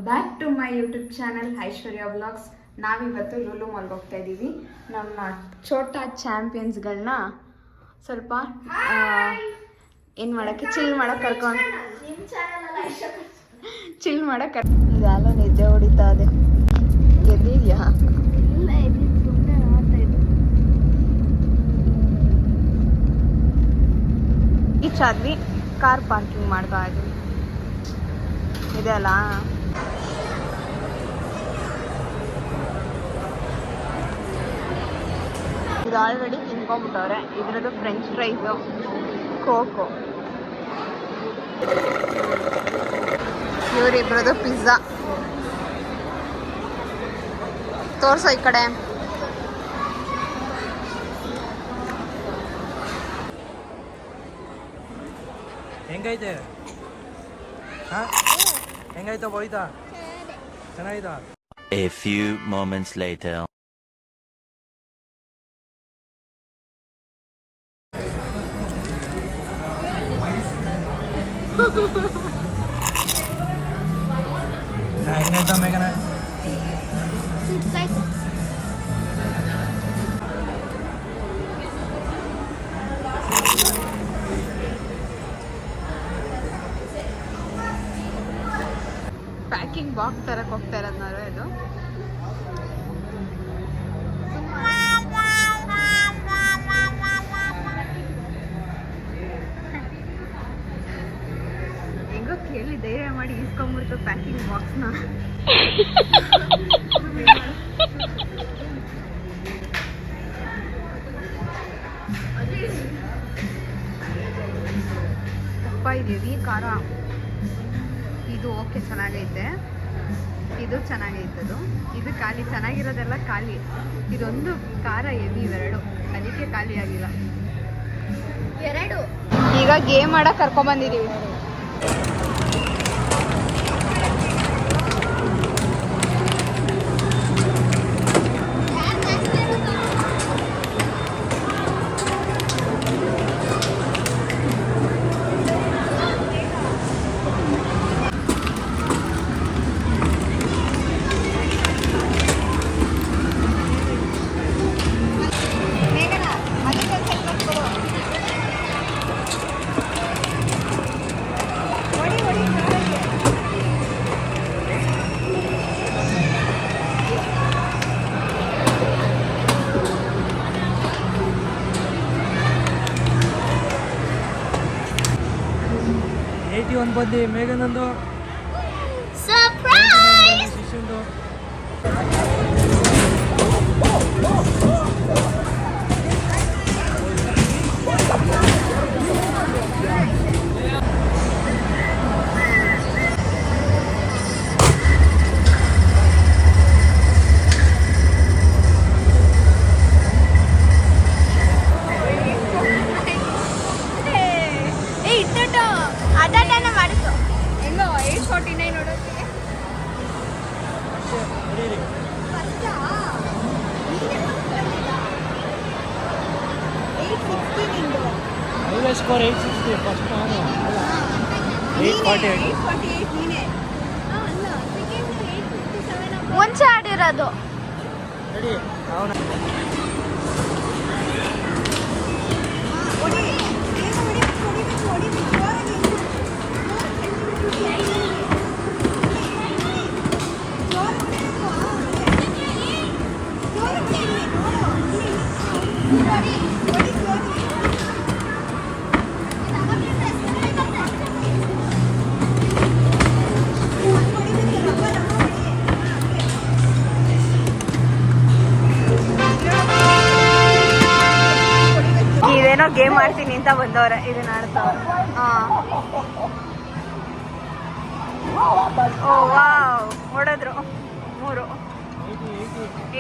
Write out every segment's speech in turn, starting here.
Back to my YouTube channel Aishwarya vlogs. ನಾವಿವತ್ತು ಲೂಲು ಮಾಲ್ಗೆ ಹೋಗ್ತಾ ಇದ್ದೀವಿ. ನಮ್ಮ ಛೋಟಾ ಚಾಂಪಿಯನ್ಸ್ಗಳನ್ನ ಸ್ವಲ್ಪ ಏನು ಮಾಡೋಕ್ಕೆ ಚಿಲ್ ಮಾಡೋಕ್ಕೆ ಕರ್ಕೊಂಡು ಚಿಲ್ ಮಾಡೋಕ್ಕೆ ಇದೆಲ್ಲ ನಿದ್ದೆ ಹೊಡಿತಾ ಇದೆ. ಎದ್ದಿದ್ಯಾ? ಈಚಾದ್ವಿ ಕಾರ್ ಪಾರ್ಕಿಂಗ್ ಮಾಡ್ತಾ ಇದ್ವಿ. ಇದೆ ಅಲ್ಲ, ಇದು ಆಲ್ರೆಡಿ ತಿನ್ಕೊಂಡ್ಬಿಟ್ಟವ್ರೆ. ಇದ್ರದ್ದು ಫ್ರೆಂಚ್ ಫ್ರೈಸು, ಕೋಕೋ, ಇವರಿಬ್ರದ್ದು ಪಿಜ್ಜಾ. ತೋರ್ಸೋ ಈ ಕಡೆ. ಹೆಂಗೈತೆ? ಹೆಂಗಾಯ್ತಾ ಹೋಯ್ತಾ? ಚೆನ್ನಾಯ್ತಾ? A few moments later. ಹೆಂಗಾಯ್ತಾ ಮೇಘನ? ಪ್ಯಾಕಿಂಗ್ ಬಾಕ್ಸ್ ತರಕ್ಕೆ ಹೋಗ್ತಾ ಇರೋದು ನಾವು. ಇದು ಹೆಂಗೋ ಕೇಳಿ ಧೈರ್ಯ ಮಾಡಿ ಇಸ್ಕೊಂಡ್ಬಿಡ್ತು ಪ್ಯಾಕಿಂಗ್ ಬಾಕ್ಸ್ನ. ತುಪ್ಪ ಇದೀವಿ, ಖಾರ ಇದು ಓಕೆ ಚೆನ್ನಾಗೈತೆ, ಇದು ಚೆನ್ನಾಗೈತದು. ಇದು ಖಾಲಿ, ಚೆನ್ನಾಗಿರೋದೆಲ್ಲ ಖಾಲಿ. ಇದೊಂದು ಖಾರ ಎವಿ, ಇವೆರಡು ಅದಕ್ಕೆ ಖಾಲಿ ಆಗಿಲ್ಲ. ಎರಡು ಈಗ ಗೇಮ್ ಆಡಕ್ಕೆ ಕರ್ಕೊಂಬಂದಿದ್ದೀವಿ. ಒಂದು ಬಂದು ಮೇಘನಂದು ಸರ್ಪ್ರೈಸ್. ಶಿಶುಂದು ಸ್ಕೋರ್ 860 ಫಸ್ಟ್ ನಾನು 848 ನೀನೆ ಅಲ್ಲ ಸೆಕೆಂಡ್ 857 ಮುಂಚೆ ಆಡಿರೋದು. ರೆಡಿ ಅವನ ಇದೇನೋ ಗೇಮ್ ಆಡ್ತೀನಿ ಅಂತ ಬಂದವ್ರೆ, ಇದನ್ನ ಆಡ್ತಾವ್ರೆ. ಓ ವಾವ್, ಹೊಡೆದ್ರು 3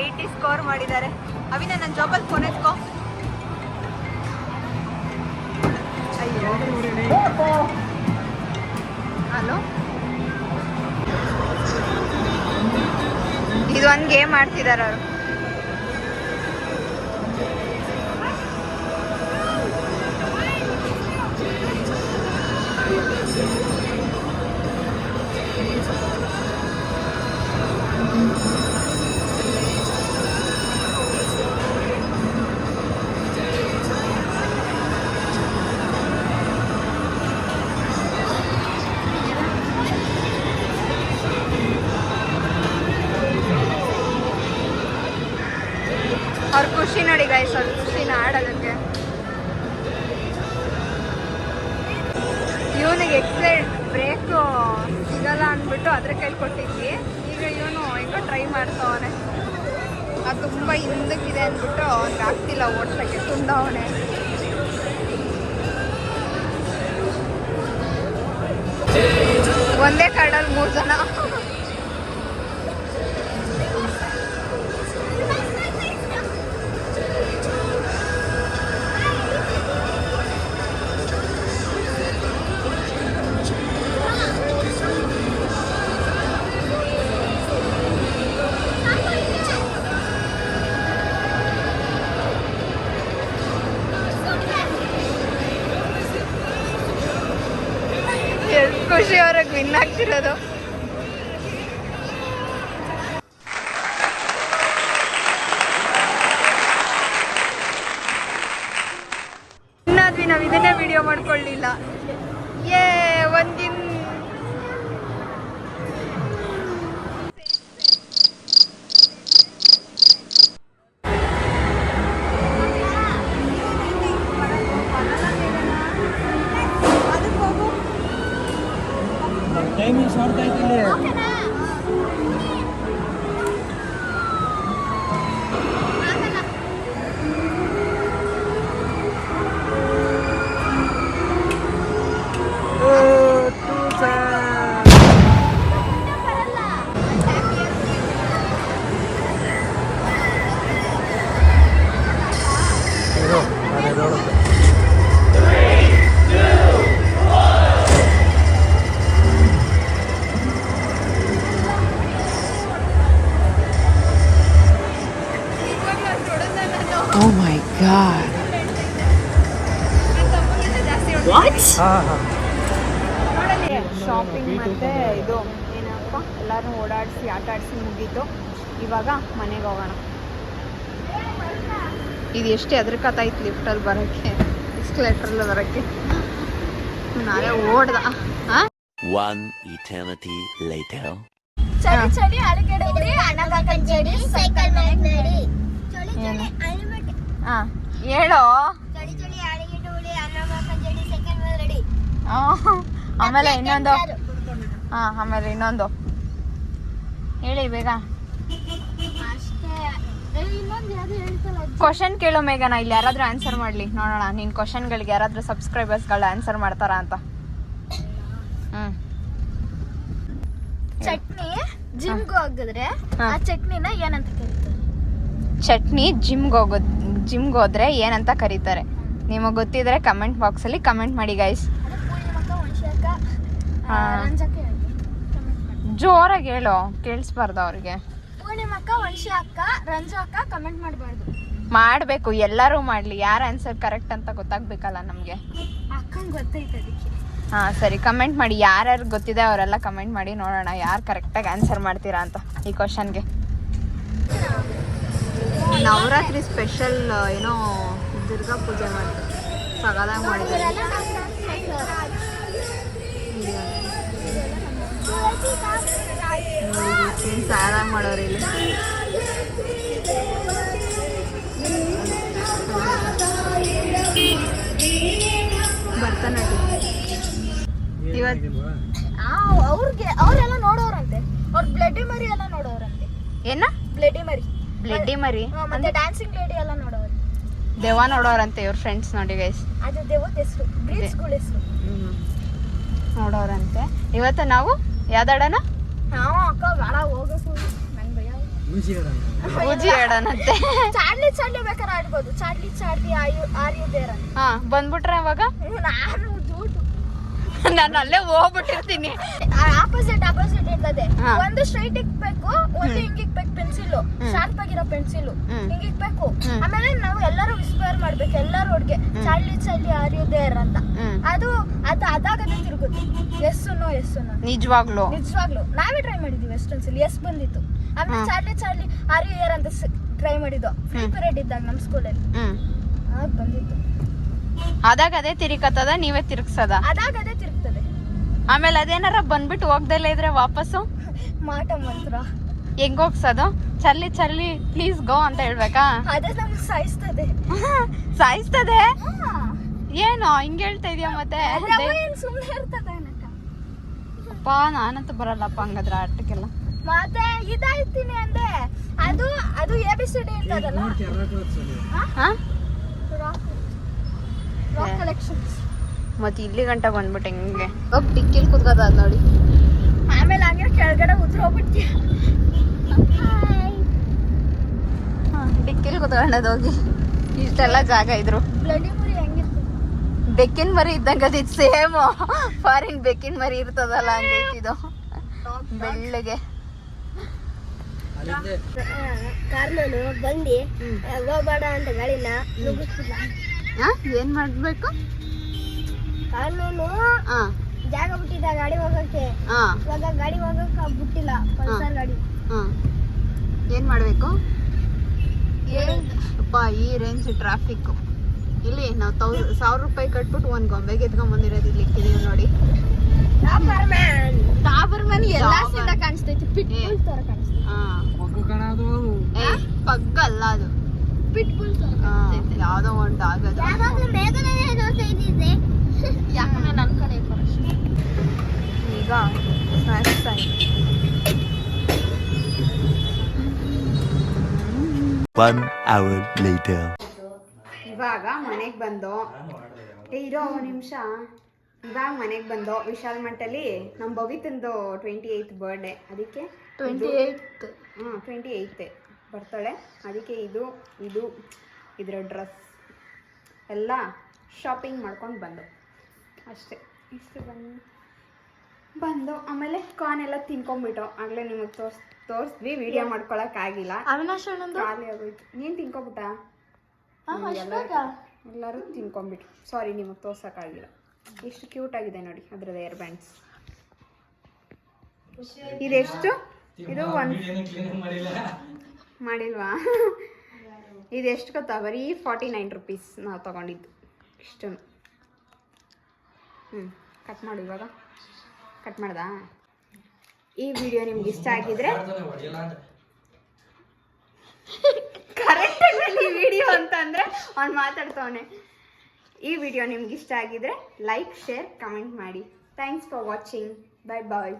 80 ಸ್ಕೋರ್ ಮಾಡಿದ್ದಾರೆ. ಅವಿನ ನನ್ನ ಜೋಬಲ್ ಫೋನ್ ಎತ್ಕೋ. ಹಲೋ, ಇದೊಂದು ಗೇಮ್ ಆಡ್ತಿದಾರ ಅವರು. ಗೈಸ್ ಅವ್ರ ಖುಷಿನ ಆಡೋದಕ್ಕೆ. ಇವನಿಗೆ ಎಕ್ಸೈಡ್ ಬ್ರೇಕು ಸಿಗಲ್ಲ ಅಂದ್ಬಿಟ್ಟು ಅದ್ರ ಕೈಲಿ ಕೊಟ್ಟಿದ್ವಿ. ಈಗ ಇವನು ಈಗ ಟ್ರೈ ಮಾಡ್ತಾವನೆ. ಅದು ತುಂಬ ಹಿಂದಕ್ಕಿದೆ ಅಂದ್ಬಿಟ್ಟು ಅವ್ನಿಗೆ ಆಗ್ತಿಲ್ಲ ಓಡ್ಸೋಕ್ಕೆ, ತುಂಡವನೆ. ಒಂದೇ ಕಾರ್ಡಲ್ಲಿ 3 ಜನ. ಎಷ್ಟು ಖುಷಿ ಅವ್ರಿಗೆ ವಿನ್ ಆಗ್ತಿರೋದು. ಇನ್ನಾದ್ವಿ ನಾವು ಇದನ್ನೇ ವಿಡಿಯೋ ಮಾಡ್ಕೊಳ್ಳಿಲ್ಲ. ಒಂದಿನ ಟೈಮಿಂಗ್ ಶಾರ್ಟ್ ಆಯ್ತು ಇಲ್ಲಿ. Oh my god. What? Shopping ಮತ್ತೆ ಇದು ಏನಪ್ಪ ಎಲ್ಲರೂ ಓಡಾಡಿಸಿ ಆಟ ಆಡಿಸಿ ಮುಗೀತು. ಇವಾಗ ಮನೆಗೆ ಹೋಗೋಣ. ಇದು ಎಷ್ಟು ಎದ್ರಕತ್ತಾಯ್ತು ಲಿಫ್ಟಲ್ಲಿ ಬರೋಕ್ಕೆ, ಎಸ್ಕಲೇಟ್ರಲ್ಲಿ ಬರೋಕ್ಕೆ. ನಾಳೆ ಓಡ್ದ. One eternity later. ಚಳಿ ಚಳಿ ಅಳಗಡೆ ಉಡಿ ಅಣ್ಣಗಾಕನ್ ಜಡಿ ಸೈಕಲ್ ಮೇಲೆ ನಡಿ. ಚಳಿ ಚಳಿ ಅಳಿಮಟೆ. ಹೇಳೋ. ಚಳಿ ಚಳಿ ಅಳಗಡೆ ಉಡಿ ಅಣ್ಣಗಾಕನ್ ಜಡಿ ಸೈಕಲ್ ಮೇಲೆ ನಡಿ. ಆಮೇಲೆ ಇನ್ನೊಂದು. ಆಮೇಲೆ ಇನ್ನೊಂದು ಹೇಳಿ ಬೇಗ. ಅಷ್ಟೇ. ಇನ್ನೊಂದು ಯಾವುದು ಹೇಳ್ತಲ್ಲ. ಕ್ವಶನ್ ಕೇಳೋ ಮೇಘನಾ, ಇಲ್ಲಿ ಯಾರಾದ್ರೂ ಆನ್ಸರ್ ಮಾಡ್ಲಿ ನೋಡೋಣ. ನಿನ್ ಕ್ವಶನ್ಗಳಿಗೆ ಯಾರಾದ್ರೂ ಸಬ್ಸ್ಕ್ರೈಬರ್ಸ್ಗಳು ಆನ್ಸರ್ ಮಾಡ್ತಾರಾ ಅಂತ. ಚಟ್ನಿ ಜಿಮ್ಗೆ ಹೋಗಿದ್ರೆ ಆ ಚಟ್ನಿನ ಏನಂತ ಕರೀತಾರೆ? ಚಟ್ನಿ ಜಿಮ್ಗೆ ಹೋದ್ರೆ ಏನಂತ ಕರೀತಾರೆ? ನಿಮಗೆ ಗೊತ್ತಿದ್ರೆ ಕಮೆಂಟ್ ಬಾಕ್ಸಲ್ಲಿ ಕಮೆಂಟ್ ಮಾಡಿ ಗೈಸ್. ಜೋರಾಗಿ ಹೇಳೋ, ಕೇಳಿಸ್ಬಾರ್ದು ಅವ್ರಿಗೆ. ಪೂರ್ಣಿಮಕ್ಕ, ವಂಶಿ ಅಕ್ಕ, ರಂಜು ಅಕ್ಕ ಕಮೆಂಟ್ ಮಾಡಬಾರ್ದು. ಮಾಡಬೇಕು, ಎಲ್ಲರೂ ಮಾಡಲಿ. ಯಾರು ಆನ್ಸರ್ ಕರೆಕ್ಟ್ ಅಂತ ಗೊತ್ತಾಗ್ಬೇಕಲ್ಲ ನಮಗೆ. ಅಕ್ಕಂಗೆ ಗೊತ್ತೈತೆ ಅದಕ್ಕೆ. ಸರಿ, ಕಮೆಂಟ್ ಮಾಡಿ. ಯಾರ್ಯಾರು ಗೊತ್ತಿದೆ ಅವರೆಲ್ಲ ಕಮೆಂಟ್ ಮಾಡಿ, ನೋಡೋಣ ಯಾರು ಕರೆಕ್ಟಾಗಿ ಆನ್ಸರ್ ಮಾಡ್ತೀರಾ ಅಂತ ಈ ಕ್ವಶನ್ಗೆ. ನವರಾತ್ರಿ ಸ್ಪೆಷಲ್ ಏನೋ ದುರ್ಗಾ ಪೂಜೆ ಮಾಡ್ತಾರೆ, ಸಗದಾಗಿ ಮಾಡಿದ್ದಾರೆ. ಸಾರಾಗಿ ಮಾಡೋರು ಇಲ್ಲಿ. ಭರತನಾಟ್ಯ ಇವತ್ತು ಅವ್ರಿಗೆ ಅವರೆಲ್ಲ ನೋಡೋರಂತೆ. ಅವ್ರ ಬ್ಲಡಿ ಮರಿ ಎಲ್ಲ ನೋಡೋರಂತೆ. ಏನ ಬ್ಲಡಿ ಮರಿ? ಬ್ಲಡ್ಡಿ ಮರಿ ಮತ್ತೆ ಡ್ಯಾನ್ಸಿಂಗ್ ಲೇಡಿ ಎಲ್ಲ ನೋಡೋರು. ದೆವ್ವ ನೋಡೋರಂತೆ ಇವ್ರ ಫ್ರೆಂಡ್ಸ್ ನೋಡಿ ಗೈಸ್. ಅದು ದೇವದ ಹೆಸರು, ಬ್ರೀಚ್ಗಳ ಹೆಸರು. ನೋಡೋರಂತೆ. ಇವತ್ತು ನಾವು ಯಾವ್ದಾಡೋಣ? ನಾವು ಅಕ್ಕ ಬೇಡ ಹೋಗು, ನಂಗೆ ಭಯ. ಪೂಜಿ ಆಡೋಣಂತೆ. ಚಾಡ್ಲಿ ಚಾಡ್ಲಿ ಬೇಕಾದ್ರೆ ಆಡ್ಬೋದು. ಚಾಡ್ಲಿ ಚಾಡ್ಲಿ ಆರ್ ಯು ದೇರ್ ಅಂತ. ಬಂದ್ಬಿಟ್ರೆ ಅವಾಗ ನಾನು ಜೂಟು. ನಾನು ಅಲ್ಲೇ ಹೋಗ್ಬಿಟ್ಟಿರ್ತೀನಿ. ಆಪೋಸಿಟ್ ಇರ್ತದೆ. ಒಂದು ಸ್ಟ್ರೈಟ್ ಇಕ್ಬೇಕು, ಒಂದು ಹಿಂಗ್ ಇಕ್ಬೇಕು ಪೆನ್ಸಿಲ್, ಶಾರ್ಪ್ ಆಗಿರೋ ಪೆನ್ಸಿಲ್ ಹಿಂಗ್ ಇಕ್ಬೇಕು. ಆಮೇಲೆ ನಾವು ಎಲ್ಲರೂ ವಿಸ್ಪರ್ ಮಾಡ್ಬೇಕು, ಎಲ್ಲರೂ ಒಡ್ಗೆ ಚಾಡ್ಲಿ ಚಾಡ್ಲಿ ಆರ್ ಯು ದೇರ್ ಅಂತ. ಅದು ಅದಾಗದೇ ತಿರುಗುತ್ತೆ. ಎಸ್ ನೋ ನಿಜವಾಗ್ಲು ನಾವೇ ಟ್ರೈ ಮಾಡಿದೀವಿ ಎಷ್ಟೊಂದ್ಸಲಿ. ಎಸ್ ಬಂದಿತ್ತು. ಆಮೇಲೆ ಚಾಡ್ಲಿ ಚಾಡ್ಲಿ ಆರ್ ಯು ದೇರ್ ಅಂತ ಟ್ರೈ ಮಾಡಿದ್ದು ಫ್ರೀ ಪೀರಿಯಡ್ ಇದ್ದಾಗ ನಮ್ಮ ಸ್ಕೂಲಲ್ಲಿ. ಆಗ ಬಂದಿತ್ತು. ಅದಾಗ ಅದೇ ತಿರುಗತ್ತದ, ನೀವೇ ತಿರುಗ್ಸದ? ಅದಾಗ ಅದೇ ತಿರುಗ್ತದೆ. ಆಮೇಲೆ ಅದೇನಾರ ಬಂದ್ಬಿಟ್ಟು ಹೋಗ್ದಲ್ಲ ಇದ್ರೆ ವಾಪಸ್ಸು ಮಾಟ ಮಂತ್ರ. ಹೆಂಗ್ ಹೋಗ್ಸೋದು? ಚರ್ಲಿ ಚರ್ಲಿ ಪ್ಲೀಸ್ ಗೋ ಅಂತ ಹೇಳ್ಬೇಕಾ? ಅದೇ ನಮ್ಗೆ ಸಾಯಿಸ್ತದೆ. ಸಾಯಿಸ್ತದೆ ಏನು ಹಿಂಗ್ ಹೇಳ್ತಾ ಇದೀಯ ಮತ್ತೆ? ಸುಮ್ಮನೆ ಇರ್ತದೆ ಅಪ್ಪ ನಾನಂತೂ ಬರಲ್ಲಪ್ಪ ಹಂಗಾದ್ರೆ ಆಟಕ್ಕೆಲ್ಲ. ಮತ್ತೆ ಇದಾಯ್ತೀನಿ ಅಂದೆ. ಅದು ಅದು ABCD ಇರ್ತದಲ್ಲ, ರಾಕ್ ಕಲೆಕ್ಷನ್ಸ್. ಮತ್ತೆ ಇಲ್ಲಿ ಗಂಟ ಬಂದ್ಬಿಟ್ಟು ಹೆಂಗೆ ಹೋಗಿ ಡಿಕ್ಕಿಲ್ ಕುತ್ಕೋದ ನೋಡಿ. ಆಮೇಲೆ ಹಂಗೆ ಕೆಳಗಡೆ ಉದ್ರೋಗ್ಬಿಡ್ತೀಯ. ಡಿಕ್ಕಿಲ್ ಕುತ್ಕೊಂಡದ್ ಹೋಗಿ. ಇಷ್ಟೆಲ್ಲ ಜಾಗ ಇದ್ರು. ಬ್ಲಡಿ ಮುರಿ ಹೆಂಗಿರ್ತದೆ? ಬೆಕ್ಕಿನ ಮರಿ ಇದ್ದಂಗ ಅದಿತ್ತು ಸೇಮ್. ಫಾರಿನ್ ಬೆಕ್ಕಿನ ಮರಿ ಇರ್ತದಲ್ಲ ಹಂಗೈತಿದು ಬೆಳ್ಳಗೆ. ಕಾರ್ನೂನು ಬಂದು ಹೋಗ್ಬೇಡ ಅಂತ ಗಾಡಿನ ನುಗ್ಗಿಸ್ಬಿಟ್ಲ. ಏನ್ ಮಾಡ್ಬೇಕು? ಕಾರ್ನೂನು ಜಾಗ ಬಿಟ್ಟಿದ್ದ ಗಾಡಿ ಹೋಗಕ್ಕೆ. ಇವಾಗ ಗಾಡಿ ಹೋಗಕ್ಕೆ ಬಿಟ್ಟಿಲ್ಲ, ಪಲ್ಸರ್ ಗಾಡಿ. ಏನ್ ಮಾಡ್ಬೇಕು? ಅಪ್ಪ ಈ ರೇಂಜ್ ಟ್ರಾಫಿಕ್ ಇಲ್ಲಿ ನಾವು 1000 ರೂಪಾಯಿ ಕಟ್ಬಿಟ್ಟು ಒಂದ್ ಗೊಂಬೆಗೆ ಎತ್ಕೊಂಡ್ ಬಂದಿರೋದು ಇಲ್ಲಿ ಇಕ್ಕಿದೀವಿ ನೋಡಿ. ಟಾಬರ್ ಮನಿ ಎಲ್ಲ ಕಾಣಿಸ್ತೈತಿ, ಪಿಟ್ಬುಲ್ ತರ ಕಾಣಿಸ್ತೈತಿ. ಪಗ್ಗ ಅಲ್ಲ ಅದು, ಪಿಟ್ಬುಲ್ ತರ ಯಾವ್ದೋ ಒಂದು ಆಗದು. ಯಾಕಂದ್ರೆ ನನ್ ಕಡೆ ಈಗ ಸ್ನ್ಯಾಕ್ಸ್ ಟೈಮ್. 1 hour later. ಇವಾಗ ಮನೆಗೆ ಬಂದು ಇರೋ ನಿಮಿಷ. ಇವಾಗ ಮನೆಗೆ ಬಂದು ವಿಶಾಲ್ ಮಠಲ್ಲಿ ನಮ್ಮ ಭವಿತಂದು 28th ಬರ್ಡೇ. ಅದಕ್ಕೆ 28th ಬರ್ತಾಳೆ. ಅದಕ್ಕೆ ಇದು ಇದರ ಡ್ರೆಸ್ ಎಲ್ಲ ಶಾಪಿಂಗ್ ಮಾಡ್ಕೊಂಡು ಬಂದು ಅಷ್ಟೇ. ಇಷ್ಟು ಬಂದು ಆಮೇಲೆ ಕಾರ್ನ್ ಎಲ್ಲ ತಿನ್ಕೊಂಡ್ಬಿಟ್ಟು ಆಗಲೇ ನಿಮಗೆ ತೋರಿಸ್ದ್ವಿ. ವಿಡಿಯೋ ಮಾಡ್ಕೊಳಕ್ಕಾಗಿಲ್ಲ, ಅವಿನಾಶ್ ಖಾಲಿ ಆಗೋಯ್ತು. ನೀನು ತಿನ್ಕೊಬಿಟ್ಟ? ಎಲ್ಲರೂ ತಿನ್ಕೊಂಡ್ಬಿಟ್ರು. ಸಾರಿ, ನಿಮಗೆ ತೋರ್ಸೋಕ್ಕಾಗಿಲ್ಲ. ಎಷ್ಟು ಕ್ಯೂಟ್ ಆಗಿದೆ ನೋಡಿ ಅದ್ರದ್ದು ಏರ್ ಬ್ಯಾಂಡ್ಸ್. ಇದೆಷ್ಟು? ಇದು ಮಾಡಿಲ್ವಾ? ಇದೆಷ್ಟು ಗೊತ್ತಾ? ಬರೀ 49 ರೂಪೀಸ್ ನಾವು ತಗೊಂಡಿದ್ದು ಇಷ್ಟು. ಕಟ್ ಮಾಡು. ಇವಾಗ ಕಟ್ ಮಾಡ್ದಾ? ಈ ವಿಡಿಯೋ ನಿಮ್ಗೆ ಇಷ್ಟ ಆಗಿದ್ರೆ ಕರೆಕ್ಟಾಗಿ ವಿಡಿಯೋ ಅಂತ ಅಂದರೆ ಅವ್ನು ಮಾತಾಡ್ತವನೆ. ಈ ವಿಡಿಯೋ ನಿಮ್ಗೆ ಇಷ್ಟ ಆಗಿದ್ರೆ ಲೈಕ್, ಶೇರ್, ಕಮೆಂಟ್ ಮಾಡಿ. Thanks for watching. Bye bye.